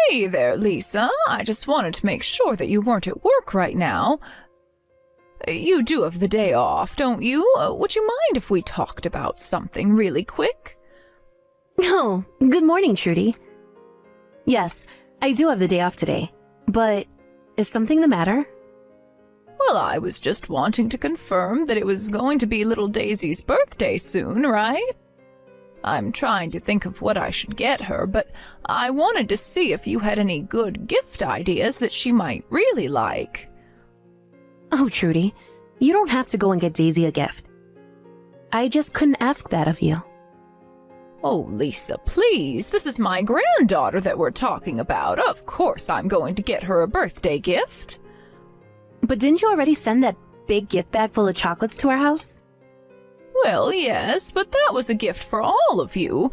Hey there, Lisa. I just wanted to make sure that you weren't at work right now. You do have the day off, don't you? Would you mind if we talked about something really quick? Oh, good morning, Trudy. Yes, I do have the day off today, but is something the matter? Well, I was just wanting to confirm that it was going to be little Daisy's birthday soon, right? I'm trying to think of what I should get her, but I wanted to see if you had any good gift ideas that she might really like. Oh, Trudy, you don't have to go and get Daisy a gift. I just couldn't ask that of you. Oh, Lisa, please, this is my granddaughter that we're talking about. Of course I'm going to get her a birthday gift. But didn't you already send that big gift bag full of chocolates to our house? Well, yes, but that was a gift for all of you.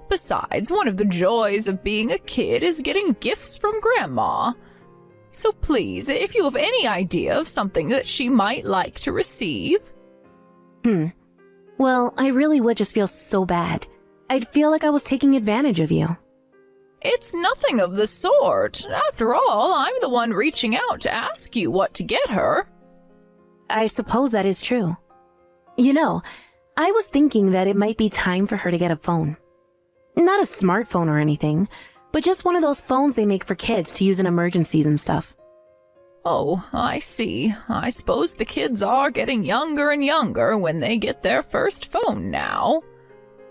Besides, one of the joys of being a kid is getting gifts from Grandma. So please, if you have any idea of something that she might like to receive. Well, I really would just feel so bad. I'd feel like I was taking advantage of you. It's nothing of the sort. After all, I'm the one reaching out to ask you what to get her. I suppose that is true. You know, I was thinking that it might be time for her to get a phone. Not a smartphone or anything, but just one of those phones they make for kids to use in emergencies and stuff. Oh, I see. I suppose the kids are getting younger and younger when they get their first phone now.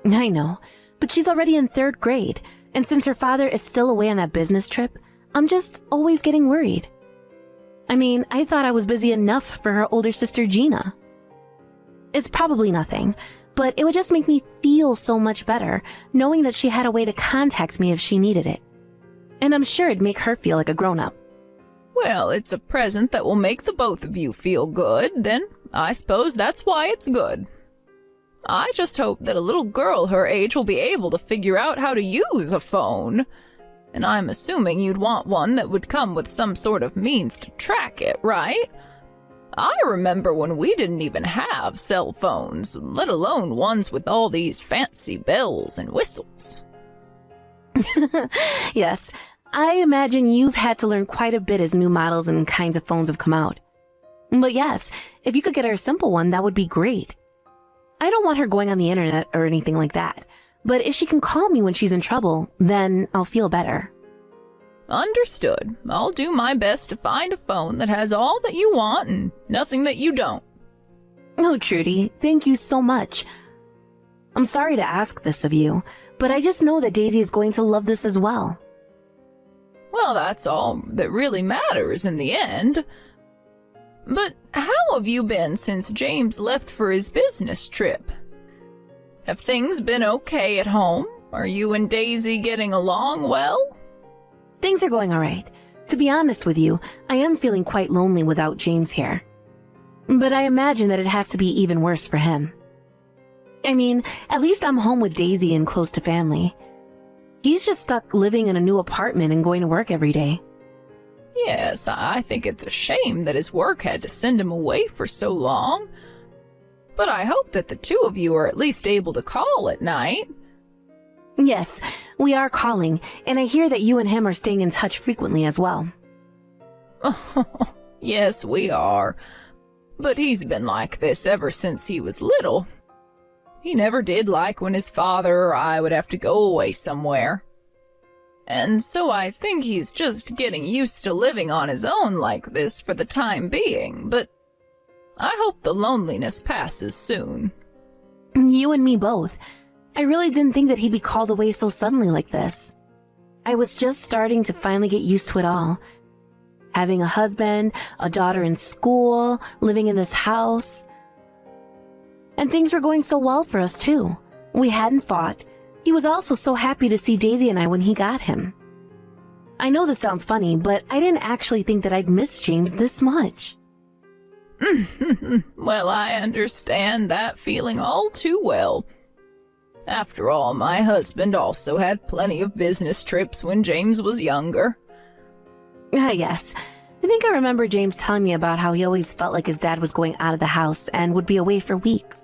I know, but she's already in 3rd grade, and since her father is still away on that business trip, I'm just always getting worried. I mean, I thought I was busy enough for her older sister Gina. It's probably nothing, but it would just make me feel so much better knowing that she had a way to contact me if she needed it. And I'm sure it'd make her feel like a grown-up. Well, it's a present that will make the both of you feel good, then I suppose that's why it's good. I just hope that a little girl her age will be able to figure out how to use a phone. And I'm assuming you'd want one that would come with some sort of means to track it, right? I remember when we didn't even have cell phones, let alone ones with all these fancy bells and whistles. Yes, I imagine you've had to learn quite a bit as new models and kinds of phones have come out. But yes, if you could get her a simple one, that would be great. I don't want her going on the internet or anything like that, but if she can call me when she's in trouble, then I'll feel better. Understood. I'll do my best to find a phone that has all that you want and nothing that you don't. Oh, Trudy, thank you so much. I'm sorry to ask this of you, but I just know that Daisy is going to love this as well. Well, that's all that really matters in the end. But how have you been since James left for his business trip? Have things been okay at home? Are you and Daisy getting along well? Things are going all right. To be honest with you, I am feeling quite lonely without James here. But I imagine that it has to be even worse for him. I mean, at least I'm home with Daisy and close to family. He's just stuck living in a new apartment and going to work every day. Yes, I think it's a shame that his work had to send him away for so long. But I hope that the two of you are at least able to call at night. Yes, we are calling, and I hear that you and him are staying in touch frequently as well. Yes, we are. But he's been like this ever since he was little. He never did like when his father or I would have to go away somewhere. And so I think he's just getting used to living on his own like this for the time being, but I hope the loneliness passes soon. You and me both. I really didn't think that he'd be called away so suddenly like this. I was just starting to finally get used to it all. Having a husband, a daughter in school, living in this house. And things were going so well for us too. We hadn't fought. He was also so happy to see Daisy and I when he got him. I know this sounds funny, but I didn't actually think that I'd miss James this much. Well, I understand that feeling all too well. After all, my husband also had plenty of business trips when James was younger. Yes. I think I remember James telling me about how he always felt like his dad was going out of the house and would be away for weeks.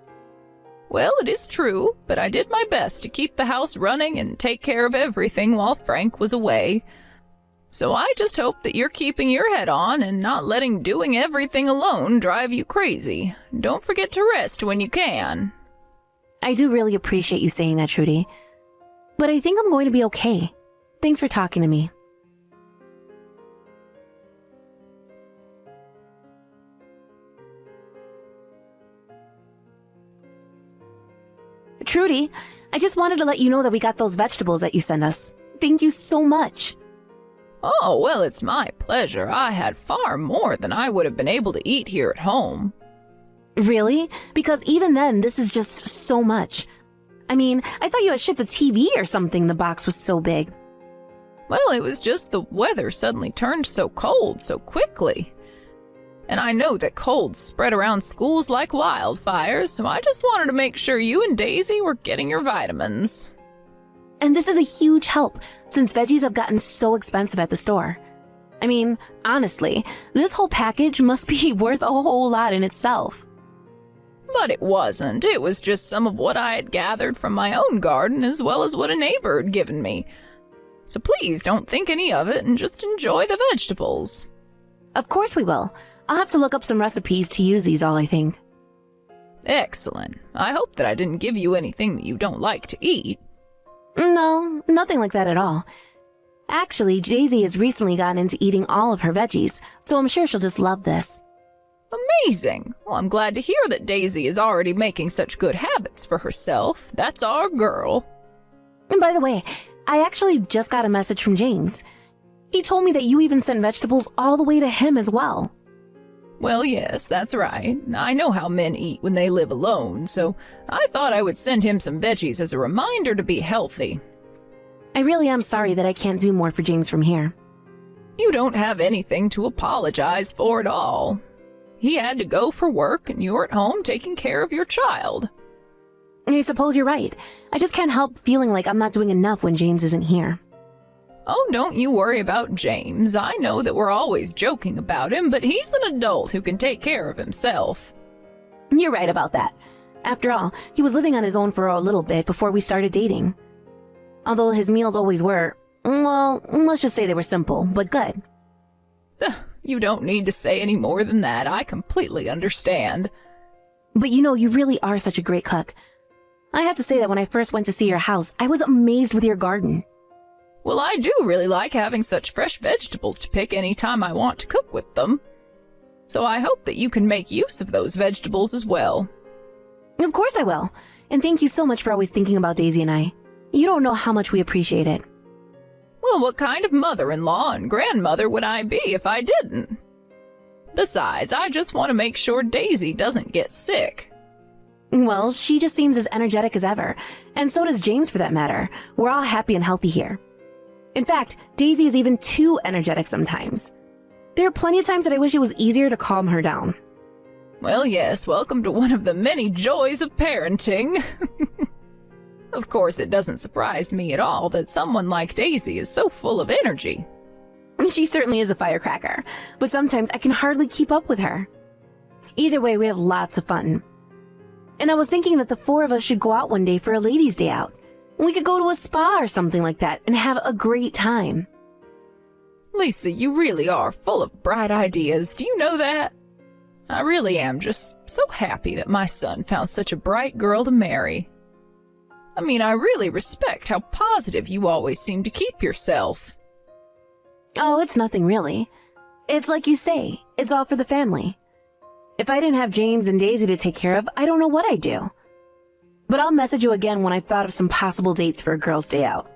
Well, it is true, but I did my best to keep the house running and take care of everything while Frank was away. So I just hope that you're keeping your head on and not letting doing everything alone drive you crazy. Don't forget to rest when you can. I do really appreciate you saying that, Trudy. But I think I'm going to be okay. Thanks for talking to me. Trudy, I just wanted to let you know that we got those vegetables that you sent us. Thank you so much. Oh, well, it's my pleasure. I had far more than I would have been able to eat here at home. Really? Because even then, this is just so much. I mean, I thought you had shipped a TV or something, the box was so big. Well, it was just the weather suddenly turned so cold so quickly. And I know that colds spread around schools like wildfires, so I just wanted to make sure you and Daisy were getting your vitamins. And this is a huge help, since veggies have gotten so expensive at the store. I mean, honestly, this whole package must be worth a whole lot in itself. But it wasn't. It was just some of what I had gathered from my own garden as well as what a neighbor had given me. So please don't think any of it and just enjoy the vegetables. Of course we will. I'll have to look up some recipes to use these all, I think. Excellent. I hope that I didn't give you anything that you don't like to eat. No, nothing like that at all. Actually, Daisy has recently gotten into eating all of her veggies, so I'm sure she'll just love this. Amazing. Well, I'm glad to hear that Daisy is already making such good habits for herself. That's our girl. And by the way, I actually just got a message from James. He told me that you even sent vegetables all the way to him as well. Well, yes, that's right. I know how men eat when they live alone, so I thought I would send him some veggies as a reminder to be healthy. I really am sorry that I can't do more for James from here. You don't have anything to apologize for at all. He had to go for work, and you're at home taking care of your child. I suppose you're right. I just can't help feeling like I'm not doing enough when James isn't here. Oh, don't you worry about James. I know that we're always joking about him, but he's an adult who can take care of himself. You're right about that. After all, he was living on his own for a little bit before we started dating. Although his meals always were, well, let's just say they were simple, but good. You don't need to say any more than that. I completely understand. But you know, you really are such a great cook. I have to say that when I first went to see your house, I was amazed with your garden. Well, I do really like having such fresh vegetables to pick any time I want to cook with them. So I hope that you can make use of those vegetables as well. Of course I will. And thank you so much for always thinking about Daisy and I. You don't know how much we appreciate it. Well, what kind of mother-in-law and grandmother would I be if I didn't? Besides, I just want to make sure Daisy doesn't get sick. Well, she just seems as energetic as ever, and so does James for that matter. We're all happy and healthy here. In fact, Daisy is even too energetic sometimes. There are plenty of times that I wish it was easier to calm her down. Well, yes, welcome to one of the many joys of parenting. Of course, it doesn't surprise me at all that someone like Daisy is so full of energy. She certainly is a firecracker, but sometimes I can hardly keep up with her. Either way, we have lots of fun. And I was thinking that the four of us should go out one day for a ladies' day out. We could go to a spa or something like that and have a great time. Lisa, you really are full of bright ideas. Do you know that? I really am just so happy that my son found such a bright girl to marry. I mean, I really respect how positive you always seem to keep yourself. Oh, it's nothing really. It's like you say, it's all for the family. If I didn't have James and Daisy to take care of, I don't know what I'd do. But I'll message you again when I've thought of some possible dates for a girl's day out.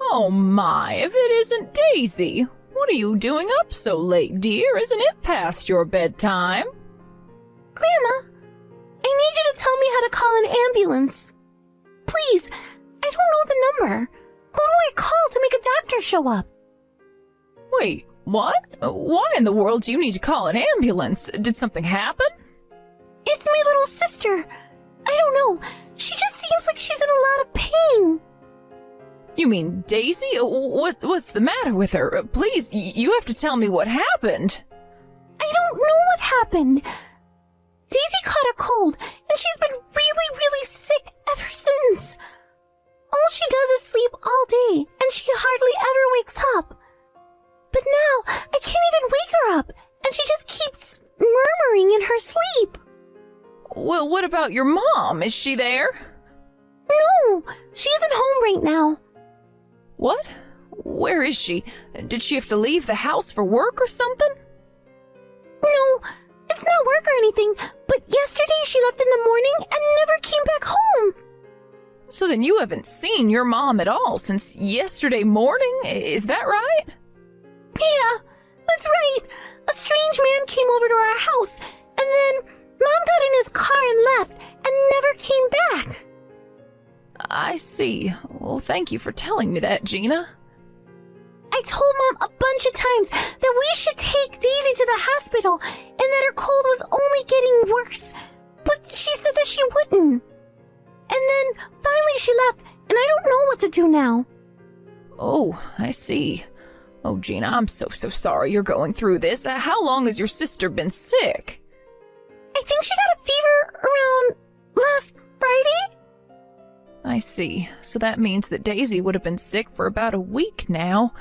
Oh my, if it isn't Daisy! What are you doing up so late, dear? Isn't it past your bedtime? Grandma, I need you to tell me how to call an ambulance. Please, I don't know the number. Who do I call to make a doctor show up? Wait, what? Why in the world do you need to call an ambulance? Did something happen? It's my little sister. I don't know. She just seems like she's in a lot of pain thing. You mean Daisy? What's the matter with her? Please, you have to tell me what happened. I don't know what happened. Daisy caught a cold, and she's been really, really sick ever since. All she does is sleep all day, and she hardly ever wakes up. But now, I can't even wake her up, and she just keeps murmuring in her sleep. Well, what about your mom? Is she there? No, she isn't home right now. What? Where is she? Did she have to leave the house for work or something? No, it's not work or anything, but yesterday she left in the morning and never came back home. So then you haven't seen your mom at all since yesterday morning, is that right? Yeah, that's right. A strange man came over to our house, and then Mom got in his car and left, and never came back. I see. Well, thank you for telling me that, Gina. I told Mom a bunch of times that we should take Daisy to the hospital, and that her cold was only getting worse, but she said that she wouldn't. And then, finally she left, and I don't know what to do now. Oh, I see. Oh, Gina, I'm so sorry you're going through this. How long has your sister been sick? I think she got a fever around last Friday. I see. So that means that Daisy would have been sick for about a week now.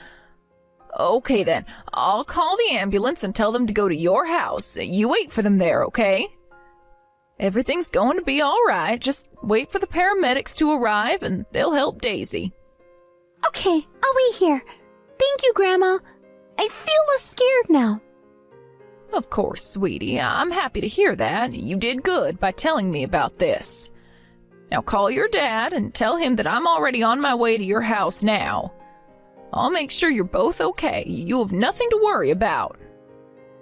Okay then, I'll call the ambulance and tell them to go to your house. You wait for them there, okay? Everything's going to be all right. Just wait for the paramedics to arrive and they'll help Daisy. Okay, I'll wait here. Thank you, Grandma. I feel less scared now. Of course, sweetie. I'm happy to hear that. You did good by telling me about this. Now call your dad and tell him that I'm already on my way to your house now. I'll make sure you're both okay. You have nothing to worry about.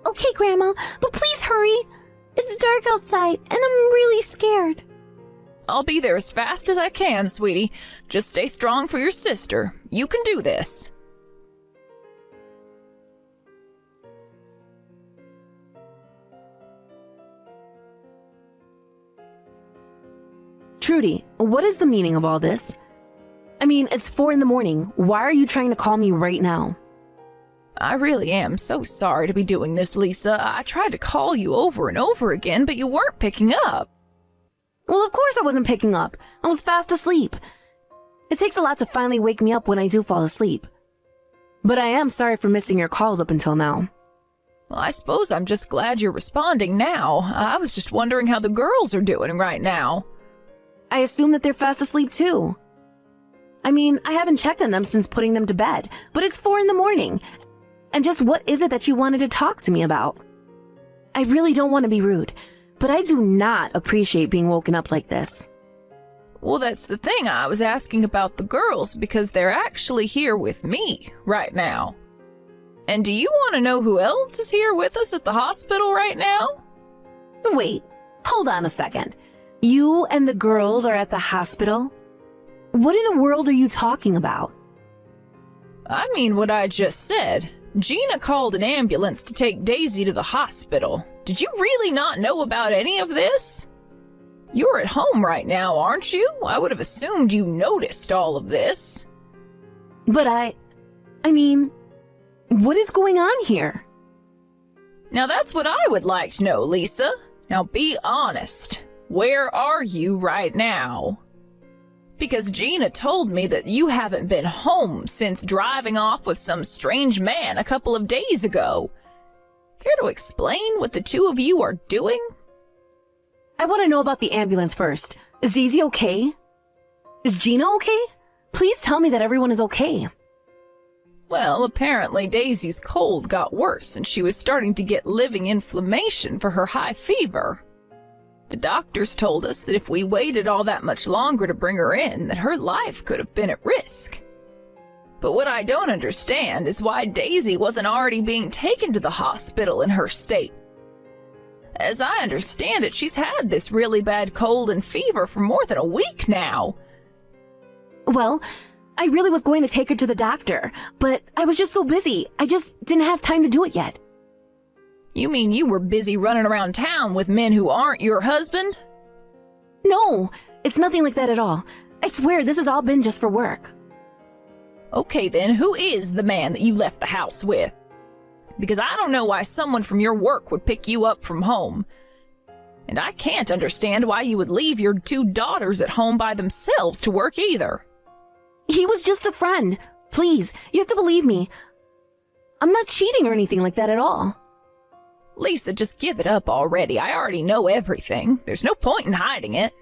Okay, Grandma, but please hurry. It's dark outside, and I'm really scared. I'll be there as fast as I can, sweetie. Just stay strong for your sister. You can do this. Trudy, what is the meaning of all this? I mean, it's 4 a.m. Why are you trying to call me right now? I really am so sorry to be doing this, Lisa. I tried to call you over and over again, but you weren't picking up. Well, of course I wasn't picking up. I was fast asleep. It takes a lot to finally wake me up when I do fall asleep. But I am sorry for missing your calls up until now. Well, I suppose I'm just glad you're responding now. I was just wondering how the girls are doing right now. I assume that they're fast asleep too. I mean, I haven't checked on them since putting them to bed, but it's 4 a.m. And just what is it that you wanted to talk to me about? I really don't want to be rude, but I do not appreciate being woken up like this. Well, that's the thing. I was asking about the girls because they're actually here with me right now. And do you want to know who else is here with us at the hospital right now? Wait, hold on a second. You and the girls are at the hospital? What in the world are you talking about? I mean what I just said. Gina called an ambulance to take Daisy to the hospital. Did you really not know about any of this? You're at home right now, aren't you? I would have assumed you noticed all of this. But I mean, what is going on here? Now that's what I would like to know, Lisa. Now be honest. Where are you right now? Because Gina told me that you haven't been home since driving off with some strange man a couple of days ago. Care to explain what the two of you are doing? I want to know about the ambulance first. Is Daisy okay? Is Gina okay? Please tell me that everyone is okay. Well, apparently Daisy's cold got worse and she was starting to get living inflammation for her high fever. The doctors told us that if we waited all that much longer to bring her in, that her life could have been at risk. But what I don't understand is why Daisy wasn't already being taken to the hospital in her state. As I understand it, she's had this really bad cold and fever for more than a week now. Well, I really was going to take her to the doctor, but I was just so busy. I just didn't have time to do it yet. You mean you were busy running around town with men who aren't your husband? No, it's nothing like that at all. I swear this has all been just for work. Okay then, who is the man that you left the house with? Because I don't know why someone from your work would pick you up from home. And I can't understand why you would leave your 2 daughters at home by themselves to work either. He was just a friend. Please, you have to believe me. I'm not cheating or anything like that at all. Lisa, just give it up already. I already know everything. There's no point in hiding it.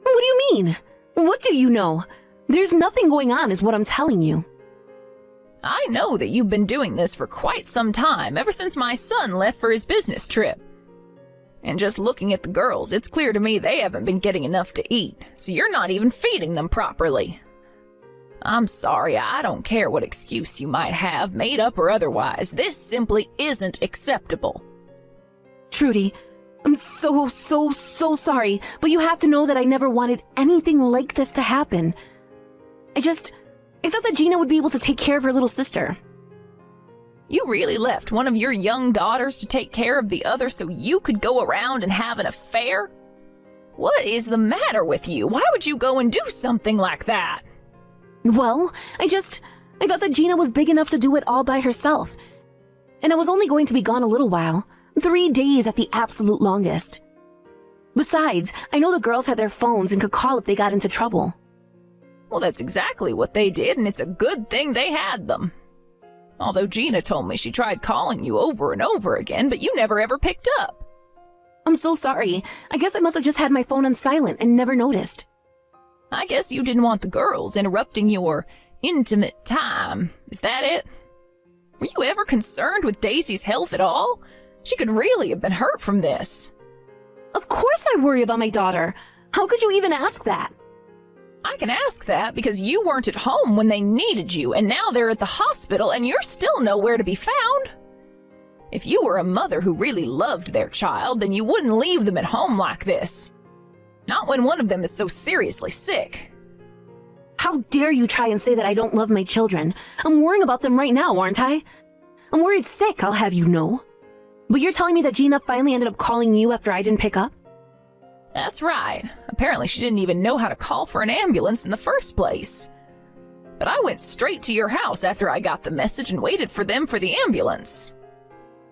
What do you mean? What do you know? There's nothing going on is what I'm telling you. I know that you've been doing this for quite some time, ever since my son left for his business trip. And just looking at the girls, it's clear to me they haven't been getting enough to eat, so you're not even feeding them properly. I'm sorry, I don't care what excuse you might have, made up or otherwise. This simply isn't acceptable. Trudy, I'm so sorry, but you have to know that I never wanted anything like this to happen. I thought that Gina would be able to take care of her little sister. You really left one of your young daughters to take care of the other so you could go around and have an affair? What is the matter with you? Why would you go and do something like that? Well, I thought that Gina was big enough to do it all by herself. And I was only going to be gone a little while, 3 days at the absolute longest. Besides, I know the girls had their phones and could call if they got into trouble. Well, that's exactly what they did, and it's a good thing they had them. Although Gina told me she tried calling you over and over again, but you never ever picked up. I'm so sorry. I guess I must have just had my phone on silent and never noticed. I guess you didn't want the girls interrupting your intimate time. Is that it? Were you ever concerned with Daisy's health at all? She could really have been hurt from this. Of course I worry about my daughter. How could you even ask that? I can ask that because you weren't at home when they needed you, and now they're at the hospital and you're still nowhere to be found. If you were a mother who really loved their child, then you wouldn't leave them at home like this. Not when one of them is so seriously sick. How dare you try and say that I don't love my children? I'm worrying about them right now, aren't I? I'm worried sick, I'll have you know. But you're telling me that Gina finally ended up calling you after I didn't pick up? That's right. Apparently she didn't even know how to call for an ambulance in the first place. But I went straight to your house after I got the message and waited for them for the ambulance.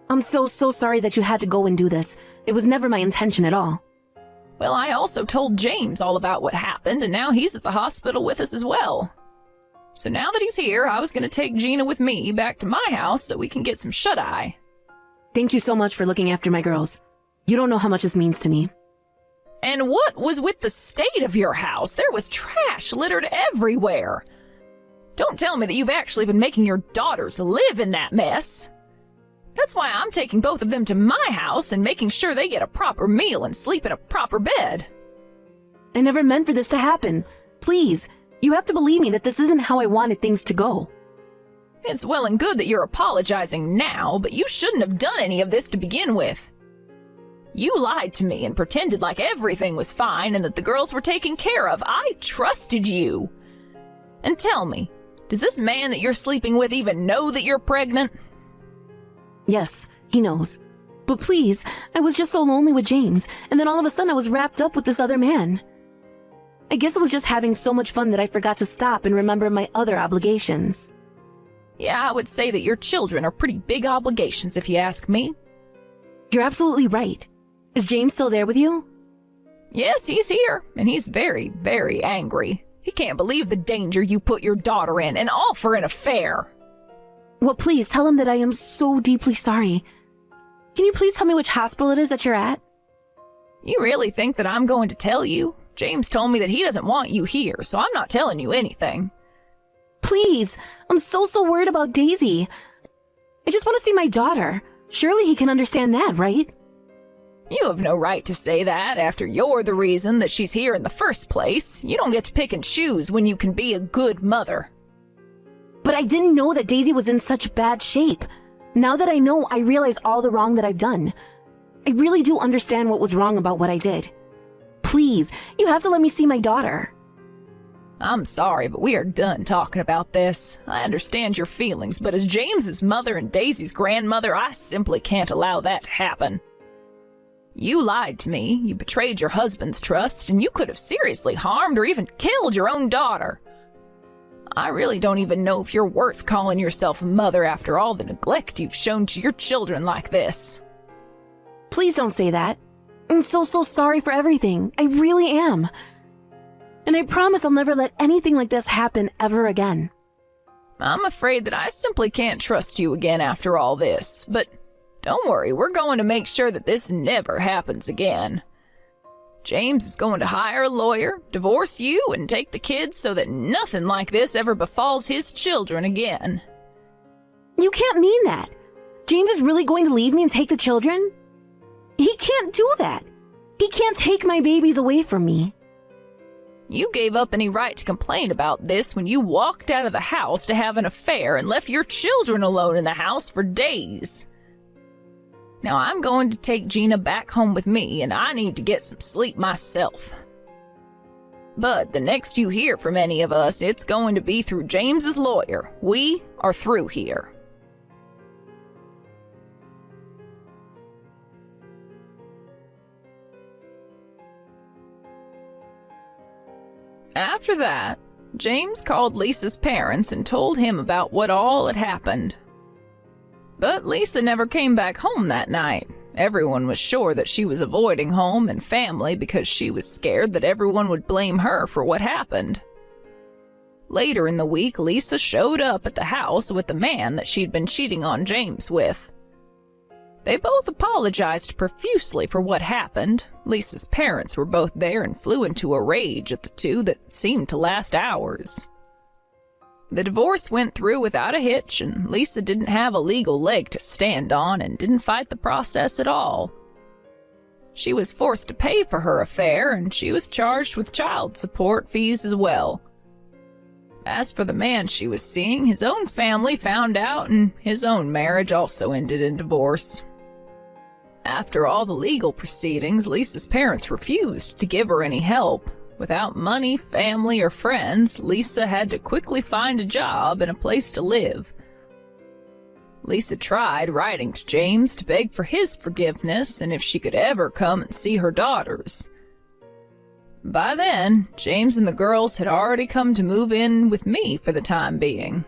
I'm so sorry that you had to go and do this. It was never my intention at all. Well, I also told James all about what happened, and now he's at the hospital with us as well. So now that he's here, I was going to take Gina with me back to my house so we can get some shut-eye. Thank you so much for looking after my girls. You don't know how much this means to me. And what was with the state of your house? There was trash littered everywhere. Don't tell me that you've actually been making your daughters live in that mess. That's why I'm taking both of them to my house and making sure they get a proper meal and sleep in a proper bed. I never meant for this to happen. Please, you have to believe me that this isn't how I wanted things to go. It's well and good that you're apologizing now, but you shouldn't have done any of this to begin with. You lied to me and pretended like everything was fine and that the girls were taken care of. I trusted you. And tell me, does this man that you're sleeping with even know that you're pregnant? Yes, he knows. But please, I was just so lonely with James, and then all of a sudden I was wrapped up with this other man. I guess I was just having so much fun that I forgot to stop and remember my other obligations. Yeah, I would say that your children are pretty big obligations if you ask me. You're absolutely right. Is James still there with you? Yes, he's here, and he's very, very angry. He can't believe the danger you put your daughter in, and all for an affair. Well, please tell him that I am so deeply sorry. Can you please tell me which hospital it is that you're at? You really think that I'm going to tell you? James told me that he doesn't want you here, so I'm not telling you anything. Please, I'm so worried about Daisy. I just want to see my daughter. Surely he can understand that, right? You have no right to say that after you're the reason that she's here in the first place. You don't get to pick and choose when you can be a good mother. But I didn't know that Daisy was in such bad shape. Now that I know, I realize all the wrong that I've done. I really do understand what was wrong about what I did. Please, you have to let me see my daughter. I'm sorry, but we are done talking about this. I understand your feelings, but as James's mother and Daisy's grandmother, I simply can't allow that to happen. You lied to me, you betrayed your husband's trust, and you could have seriously harmed or even killed your own daughter. I really don't even know if you're worth calling yourself a mother after all the neglect you've shown to your children like this. Please don't say that. I'm so sorry for everything. I really am. And I promise I'll never let anything like this happen ever again. I'm afraid that I simply can't trust you again after all this, but don't worry, we're going to make sure that this never happens again. James is going to hire a lawyer, divorce you, and take the kids so that nothing like this ever befalls his children again. You can't mean that. James is really going to leave me and take the children? He can't do that. He can't take my babies away from me. You gave up any right to complain about this when you walked out of the house to have an affair and left your children alone in the house for days. Now I'm going to take Gina back home with me, and I need to get some sleep myself. But the next you hear from any of us, it's going to be through James's lawyer. We are through here. After that, James called Lisa's parents and told him about what all had happened. But Lisa never came back home that night. Everyone was sure that she was avoiding home and family because she was scared that everyone would blame her for what happened. Later in the week, Lisa showed up at the house with the man that she'd been cheating on James with. They both apologized profusely for what happened. Lisa's parents were both there and flew into a rage at the two that seemed to last hours. The divorce went through without a hitch, and Lisa didn't have a legal leg to stand on and didn't fight the process at all. She was forced to pay for her affair, and she was charged with child support fees as well. As for the man she was seeing, his own family found out, and his own marriage also ended in divorce. After all the legal proceedings, Lisa's parents refused to give her any help. Without money, family, or friends, Lisa had to quickly find a job and a place to live. Lisa tried writing to James to beg for his forgiveness and if she could ever come and see her daughters. By then, James and the girls had already come to move in with me for the time being.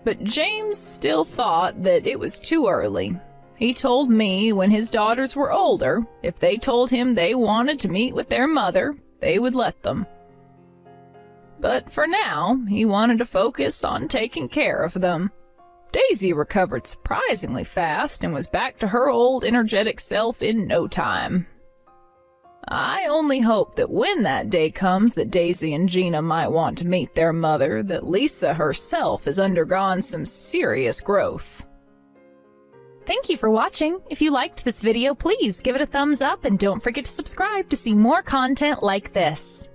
But James still thought that it was too early. He told me when his daughters were older, if they told him they wanted to meet with their mother, they would let them. But for now, he wanted to focus on taking care of them. Daisy recovered surprisingly fast and was back to her old energetic self in no time. I only hope that when that day comes that Daisy and Gina might want to meet their mother, that Lisa herself has undergone some serious growth. Thank you for watching. If you liked this video, please give it a thumbs up and don't forget to subscribe to see more content like this.